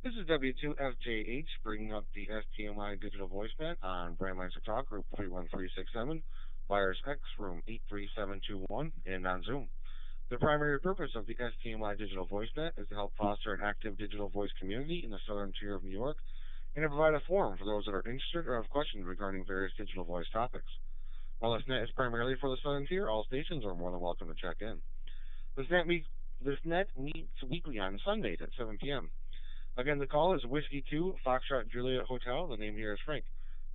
This is W2FJH bringing up the STNY digital voice net on Brandmeister Talk Group 31367, Wires X Room 83721, and on Zoom. The primary purpose of the STNY digital voice net is to help foster an active digital voice community in the southern tier of New York and to provide a forum for those that are interested or have questions regarding various digital voice topics. While this net is primarily for the southern tier, all stations are more than welcome to check in. This net meets weekly on Sundays at 7 p.m. Again, the call is Whiskey 2 Foxtrot Juliet Hotel. The name here is Frank.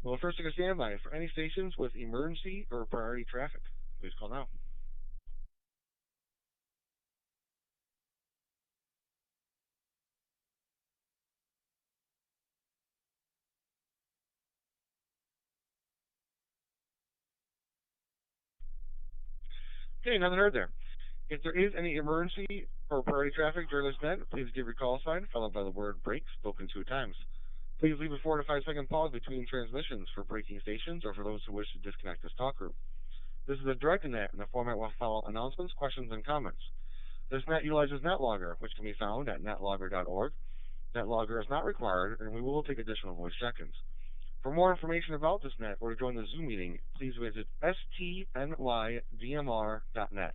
We'll first take a standby for any stations with emergency or priority traffic. Please call now. Okay, nothing heard there. If there is any emergency or priority traffic during this net, please give your call sign followed by the word break spoken 2 times. Please leave a 4 to 5 second pause between transmissions for breaking stations or for those who wish to disconnect this talk group. This is a direct net, and the format will follow announcements, questions, and comments. This net utilizes NetLogger, which can be found at netlogger.org. NetLogger is not required, and we will take additional voice check-ins. For more information about this net or to join the Zoom meeting, please visit stnydmr.net.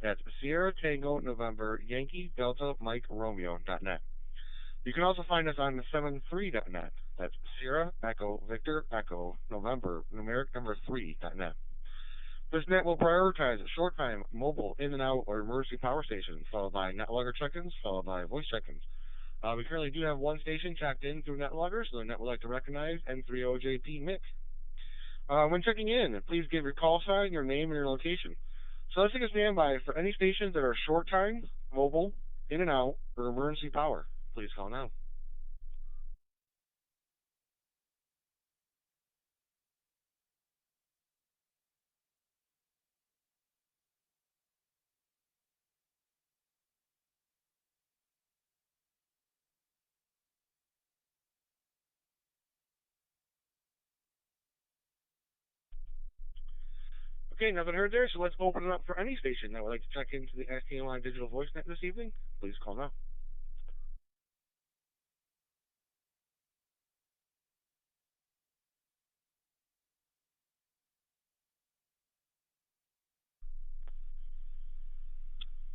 That's Sierra Tango November Yankee Delta Mike Romeo.net. You can also find us on the 73.net. That's Sierra Echo Victor Echo November numeric number 3.net. This net will prioritize short time, mobile, in and out, or emergency power stations, followed by NetLogger check-ins, followed by voice check-ins. We currently do have one station checked in through NetLogger, so the net would like to recognize N30JP Mick. When checking in, please give your call sign, your name, and your location. So let's take a standby for any stations that are short time, mobile, in and out, or emergency power. Please call now. Okay, nothing heard there, so let's open it up for any station that would like to check into the STNY digital voice net this evening. Please call now.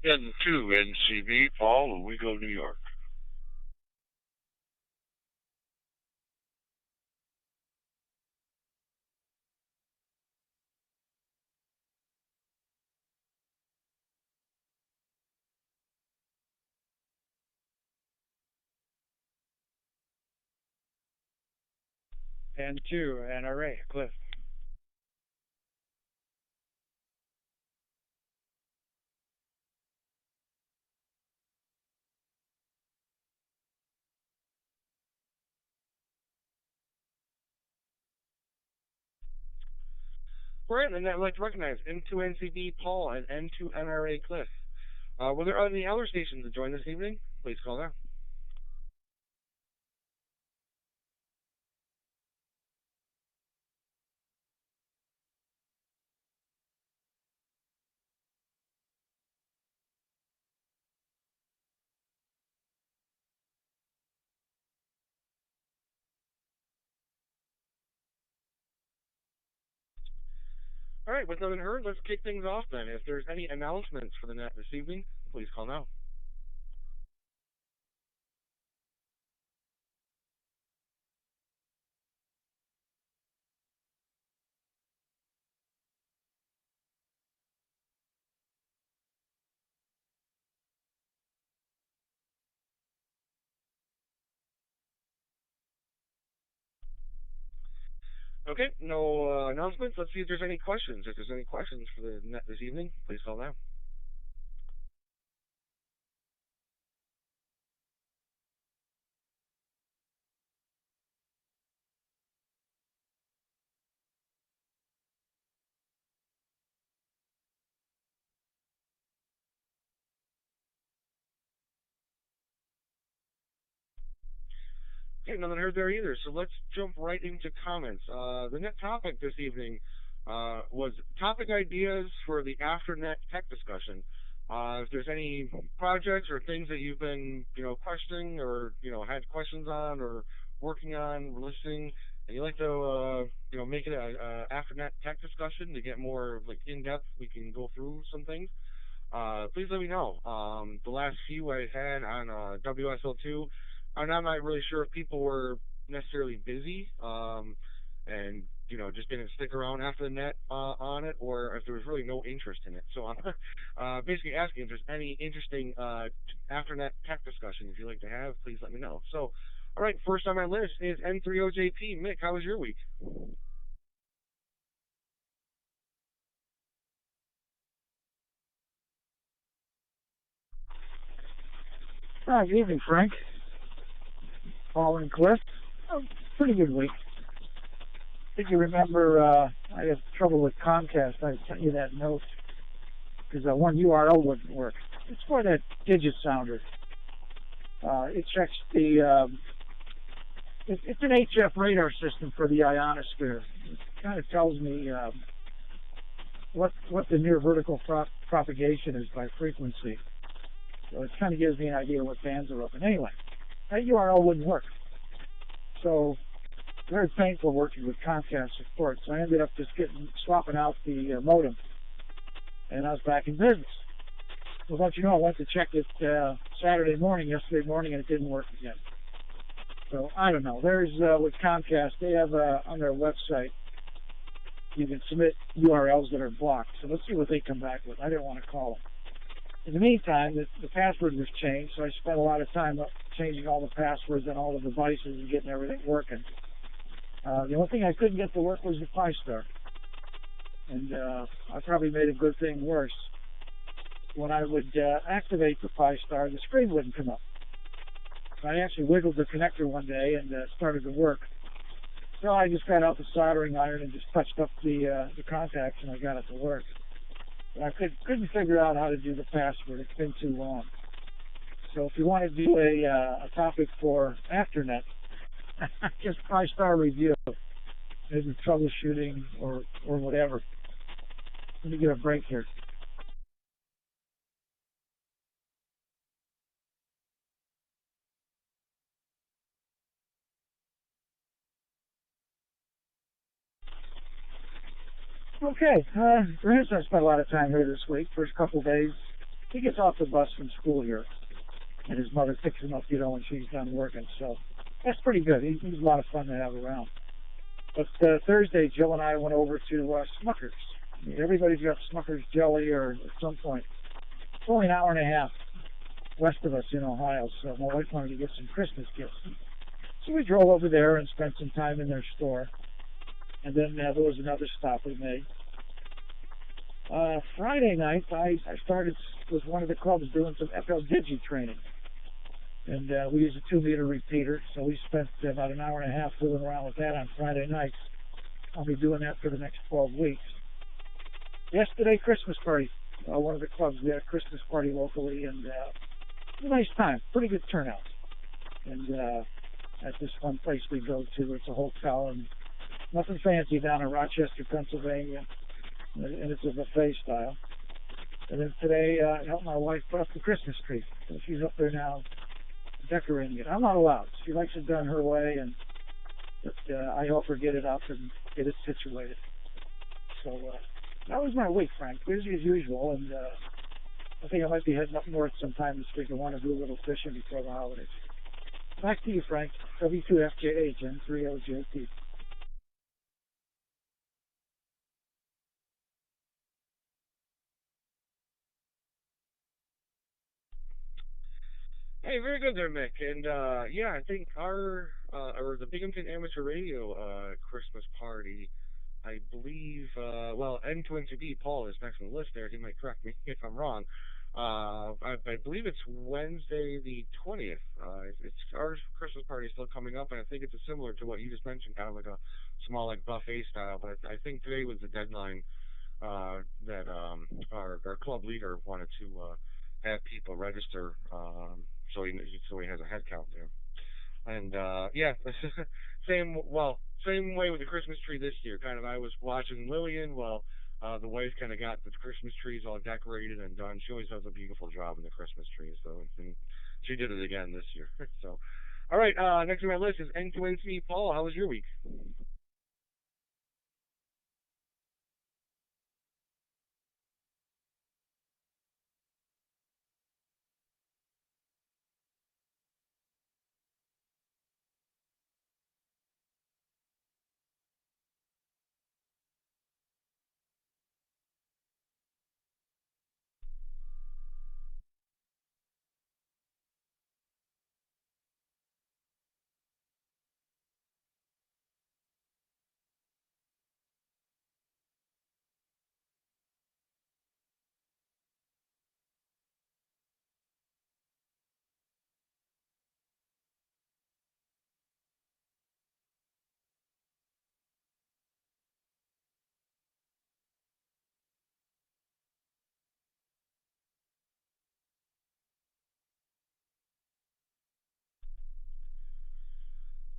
N2 NCB, Paul, Owego, New York. N2 NRA, Cliff. All right, and I'd like to recognize N2NCB Paul and N2NRA Cliff. Were there any other stations to join this evening? Please call now. All right, with nothing heard, let's kick things off then. If there's any announcements for the net this evening, please call now. Okay, no announcements. Let's see if there's any questions. If there's any questions for the net this evening, please call now. Okay, nothing heard there either. So let's jump right into comments. The net topic this evening was topic ideas for the AfterNet tech discussion. If there's any projects or things that you've been, questioning or, had questions on or working on, listening, and you'd like to, make it a after that tech discussion to get more like in depth, we can go through some things. Please let me know. The last few I had on WSL2, I'm not really sure if people were necessarily busy, and just didn't stick around after the net on it, or if there was really no interest in it. So I'm basically asking if there's any interesting after net tech discussion if you'd like to have. Please let me know. So, all right, first on my list is N3OJP. Mick, how was your week? Good evening, Frank. Paul and Cliff. Oh, pretty good week. I think you remember I had trouble with Comcast. I sent you that note because one URL wouldn't work. It's for that digit sounder. It checks it's an HF radar system for the ionosphere. It kind of tells me what the near vertical propagation is by frequency. So it kind of gives me an idea what bands are open. Anyway, that URL wouldn't work. So very painful working with Comcast support. So I ended up just swapping out the modem, and I was back in business. Well, don't you know, I went to check it yesterday morning, and it didn't work again. So I don't know. There's with Comcast, they have on their website, you can submit URLs that are blocked. So let's see what they come back with. I didn't want to call them. In the meantime, the password was changed, so I spent a lot of time changing all the passwords on all the devices and getting everything working. The only thing I couldn't get to work was the Pi-Star. And I probably made a good thing worse. When I would activate the Pi-Star, the screen wouldn't come up. So I actually wiggled the connector one day and started to work. So I just got out the soldering iron and just touched up the contacts, and I got it to work. But I couldn't figure out how to do the password. It's been too long. So if you want to do a topic for AfterNet, just Pi-Star review, maybe troubleshooting or whatever. Let me get a break here. Okay, Grant's I spent a lot of time here this week. First couple of days, he gets off the bus from school here, and his mother picks him up, when she's done working. So that's pretty good. He's a lot of fun to have around. But Thursday, Jill and I went over to Smucker's. I mean, everybody's got Smucker's jelly or at some point. It's only an hour and a half west of us in Ohio, so my wife wanted to get some Christmas gifts. So we drove over there and spent some time in their store. And then there was another stop we made. Friday night, I started with one of the clubs doing some FL Digi training. And we use a 2-meter repeater, so we spent about an hour and a half fooling around with that on Friday nights. I'll be doing that for the next 12 weeks. Yesterday, Christmas party. One of the clubs, we had a Christmas party locally, and it was a nice time. Pretty good turnout. And at this one place we go to, it's a hotel, and nothing fancy down in Rochester, Pennsylvania, and it's a buffet style. And then today, I helped my wife put up the Christmas tree. So she's up there now decorating it. I'm not allowed. She likes it done her way, but I help her get it up and get it situated. So that was my week, Frank. Busy as usual, and I think I might be heading up north sometime this week. I want to do a little fishing before the holidays. Back to you, Frank. W2FJH N3OJP. Hey, very good there, Mick. And yeah, I think our or the Binghamton Amateur Radio Christmas party, I believe, well, N2NCB, Paul is next on the list there. He might correct me if I'm wrong. I believe it's Wednesday the 20th. It's our Christmas party is still coming up, and I think it's similar to what you just mentioned, kind of like a small like buffet style. But I think today was the deadline that our club leader wanted to have people register, so he has a head count there. And yeah, same way with the Christmas tree this year. Kind of, I was watching Lillian while The wife kind of got the Christmas trees all decorated and done. She always does a beautiful job in the Christmas trees, so and she did it again this year. So, all right. Next on my list is N2NC. Paul, how was your week?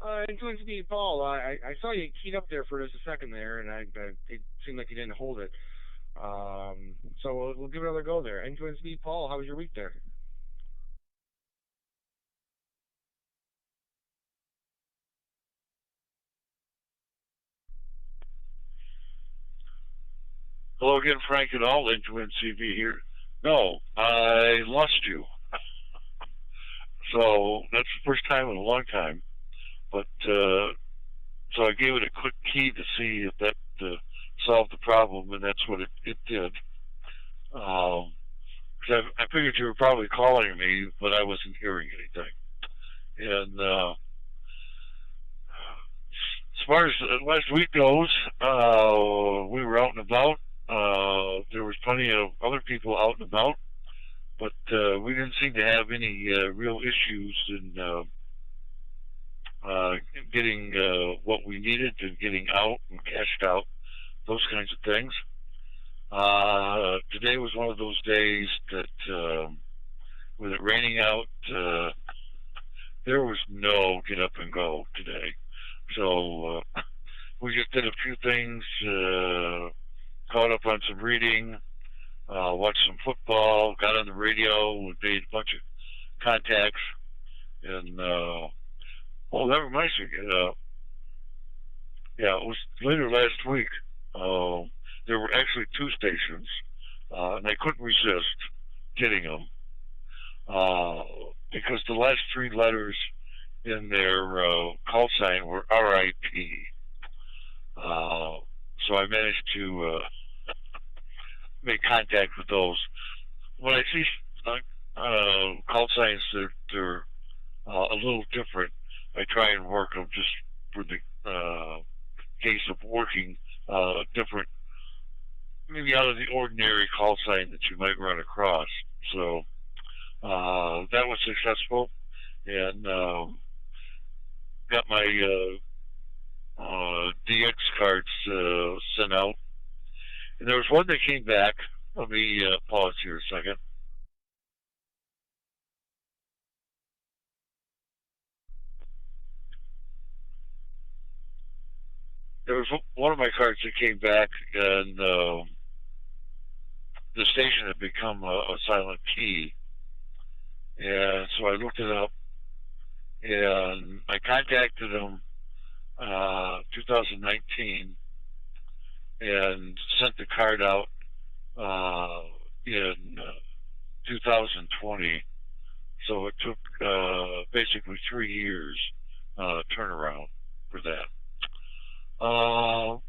N2NC. Paul, I saw you keyed up there for just a second there, and it seemed like you didn't hold it. So we'll give it another go there. N2NC. Paul, how was your week there? Hello again, Frank and all, into NCV here. No, I lost you. So that's the first time in a long time. But so I gave it a quick key to see if that solved the problem, and that's what it did. Cause I figured you were probably calling me, but I wasn't hearing anything. And as far as last week goes, we were out and about. There was plenty of other people out and about, but we didn't seem to have any real issues in getting what we needed and getting out and cashed out, those kinds of things. Today was one of those days that, with it raining out, there was no get up and go today. So we just did a few things, caught up on some reading, watched some football, got on the radio, we made a bunch of contacts, and oh, that reminds me. Yeah, it was later last week. There were actually two stations, and I couldn't resist getting them because the last three letters in their call sign were RIP. So I managed to make contact with those. When I see call signs that they're a little different, I try and work them just for the case of working different, maybe out of the ordinary call sign that you might run across. So that was successful, and got my DX cards sent out. And there was one that came back. Let me pause here a second. There was one of my cards that came back, and the station had become a silent key. And so I looked it up, and I contacted them 2019 and sent the card out in 2020. So it took basically 3 years turnaround for that. So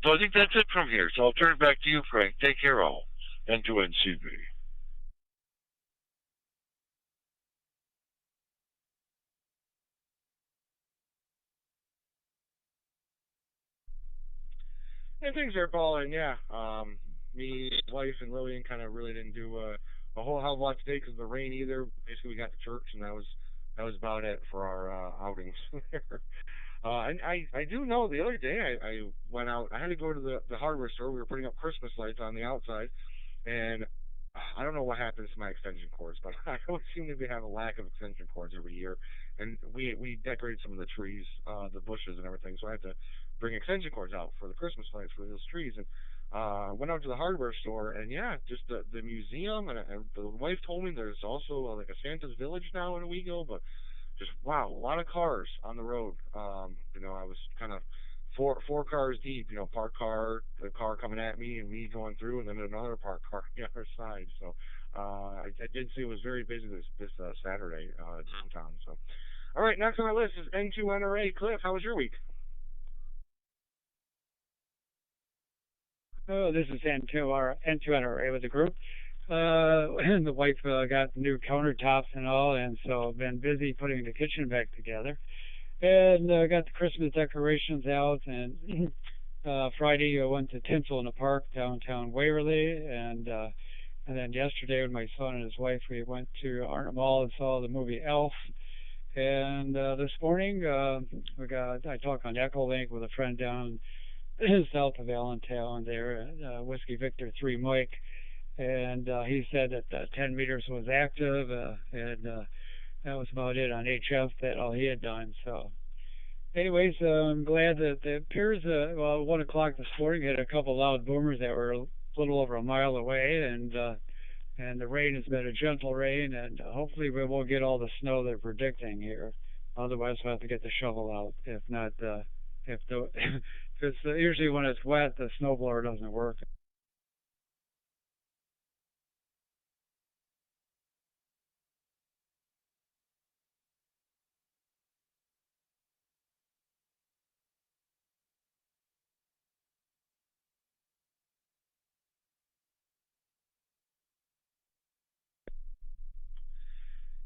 I think that's it from here. So I'll turn it back to you, Frank. Take care, all. N2NCB. And things are falling, yeah. Me, wife, and Lillian kind of really didn't do a whole hell of a lot today because of the rain either. Basically, we got to church, and that was about it for our outings there. And I do know the other day I went out. I had to go to the hardware store. We were putting up Christmas lights on the outside, and I don't know what happens to my extension cords, but I always seem to have a lack of extension cords every year. And we decorated some of the trees, the bushes and everything, so I had to bring extension cords out for the Christmas lights for those trees. And Went out to the hardware store, and yeah, just the museum, and the wife told me there's also like a Santa's Village now in Owego, but just wow, a lot of cars on the road. I was kind of four cars deep. Parked car, the car coming at me, and me going through, and then another parked car on the other side. So I did see it was very busy this Saturday downtown. So all right, next on my list is N2NRA. Cliff, how was your week? Oh, this is N2NRA with the group. And the wife got new countertops and all, and so I've been busy putting the kitchen back together. And got the Christmas decorations out. And Friday I went to Tinsel in the Park downtown Waverly, and then yesterday with my son and his wife we went to Arnhem Mall and saw the movie Elf. And this morning I talked on Echolink with a friend down south of Allentown there, Whiskey Victor 3 Mike, and he said that 10 meters was active, and that was about it on HF, that all he had done. So, anyways, I'm glad that it appears, 1 o'clock this morning, had a couple loud boomers that were a little over a mile away, and the rain has been a gentle rain, and hopefully we won't get all the snow they're predicting here. Otherwise, we'll have to get the shovel out. If not, if the if it's usually when it's wet, the snowblower doesn't work.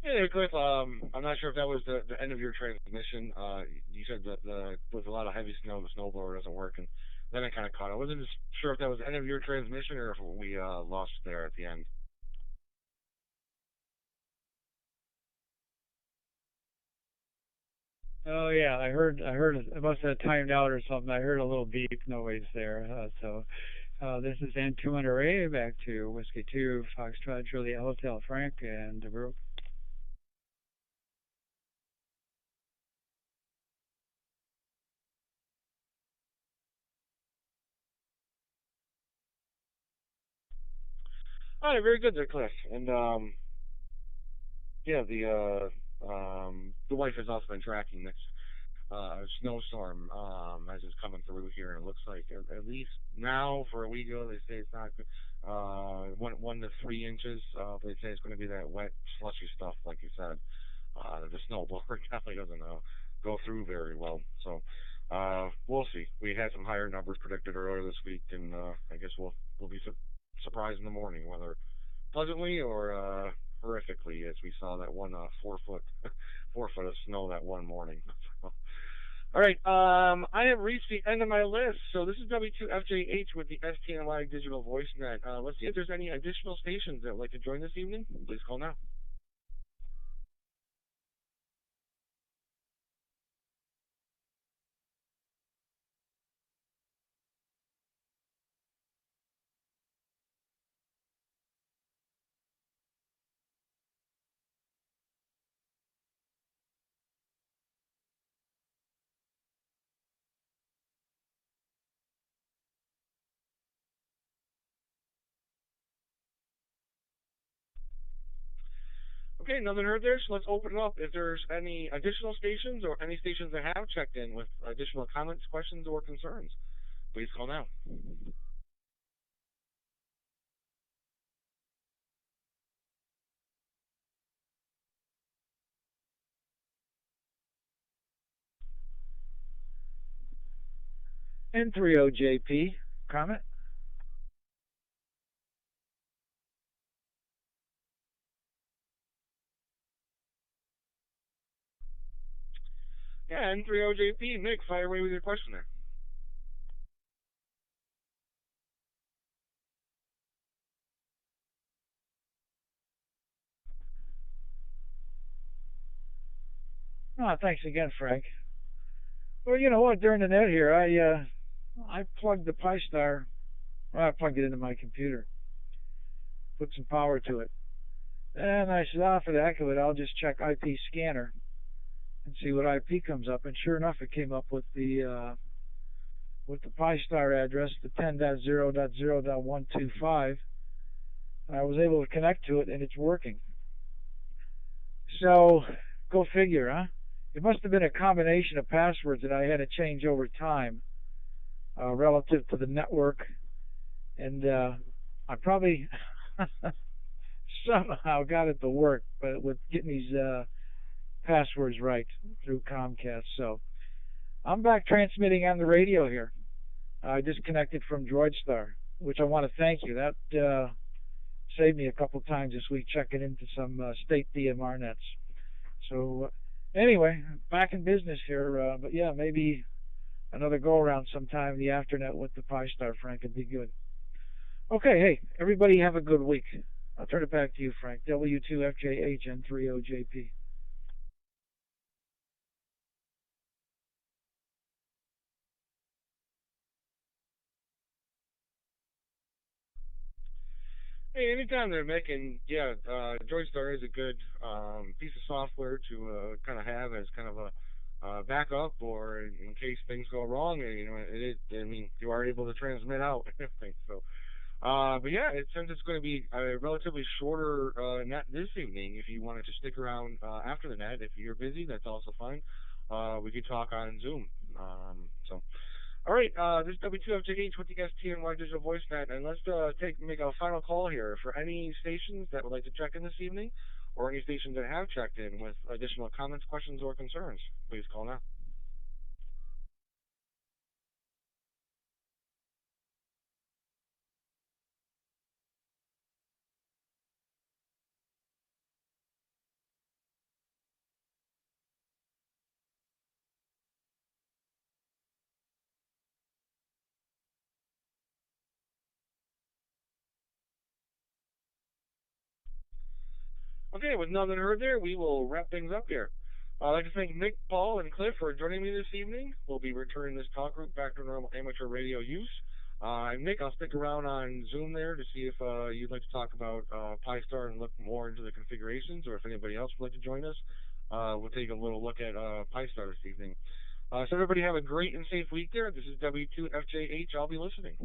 Hey, Cliff. I'm not sure if that was the end of your transmission. You said that with a lot of heavy snow, the snowblower doesn't work, and then I kind of caught it. I wasn't just sure if that was the end of your transmission or if we lost there at the end. Oh yeah, I heard it must have timed out or something. I heard a little beep noise there. This is N200A back to Whiskey 2 Foxtrot Juliet Hotel Frank and the group. All right, very good there, Cliff. And yeah, the wife has also been tracking this snowstorm as it's coming through here, and it looks like at least now for a week ago they say it's not good. 1 to 3 inches. They say it's going to be that wet, slushy stuff, like you said. The snowblower definitely doesn't go through very well. So we'll see. We had some higher numbers predicted earlier this week, and I guess we'll be surprised in the morning whether pleasantly or horrifically, as we saw that one 4 foot 4 foot of snow that one morning. All right, I have reached the end of my list. So this is W2FJH with the STNY Digital Voice Net. Let's see if there's any additional stations that would like to join this evening. Please call now. Okay, nothing heard there, so let's open it up. If there's any additional stations or any stations that have checked in with additional comments, questions, or concerns, please call now. N30JP, comment? Yeah, N30JP, Nick, fire away with your question there. Oh, thanks again, Frank. Well, you know what? During the net here, I plugged the Pi Star. Well, I plugged it into my computer, put some power to it, and I said, "Ah, for the heck of it, I'll just check IP scanner and see what IP comes up." And sure enough, it came up with the with the Pi-Star address, the 10.0.0.125. I was able to connect to it, and it's working. So, go figure, huh? It must have been a combination of passwords that I had to change over time relative to the network, and I probably somehow got it to work, but with getting these passwords right through Comcast. So I'm back transmitting on the radio here. I disconnected from DroidStar, which I want to thank you. That saved me a couple times this week checking into some state DMR nets. So anyway, back in business here. But yeah, maybe another go around sometime in the afternet with the Pi-Star, Frank, would be good. Okay, hey, everybody have a good week. I'll turn it back to you, Frank. W2FJHN30JP. Hey, anytime they're making, yeah, Joystar is a good piece of software to kind of have as kind of a backup, or in case things go wrong. You know, it is. I mean, you are able to transmit out and things. So, but yeah, since it's going to be a relatively shorter net this evening, if you wanted to stick around after the net, if you're busy, that's also fine. We could talk on Zoom. So. All right, this is W2FJH with the STNY Digital Voice Net, and let's make a final call here for any stations that would like to check in this evening, or any stations that have checked in with additional comments, questions, or concerns. Please call now. Okay, with nothing heard there, we will wrap things up here. I'd like to thank Nick, Paul, and Cliff for joining me this evening. We'll be returning this talk group back to normal amateur radio use. Nick, I'll stick around on Zoom there to see if you'd like to talk about Pi-Star and look more into the configurations, or if anybody else would like to join us. We'll take a little look at Pi-Star this evening. So everybody have a great and safe week there. This is W2FJH. I'll be listening.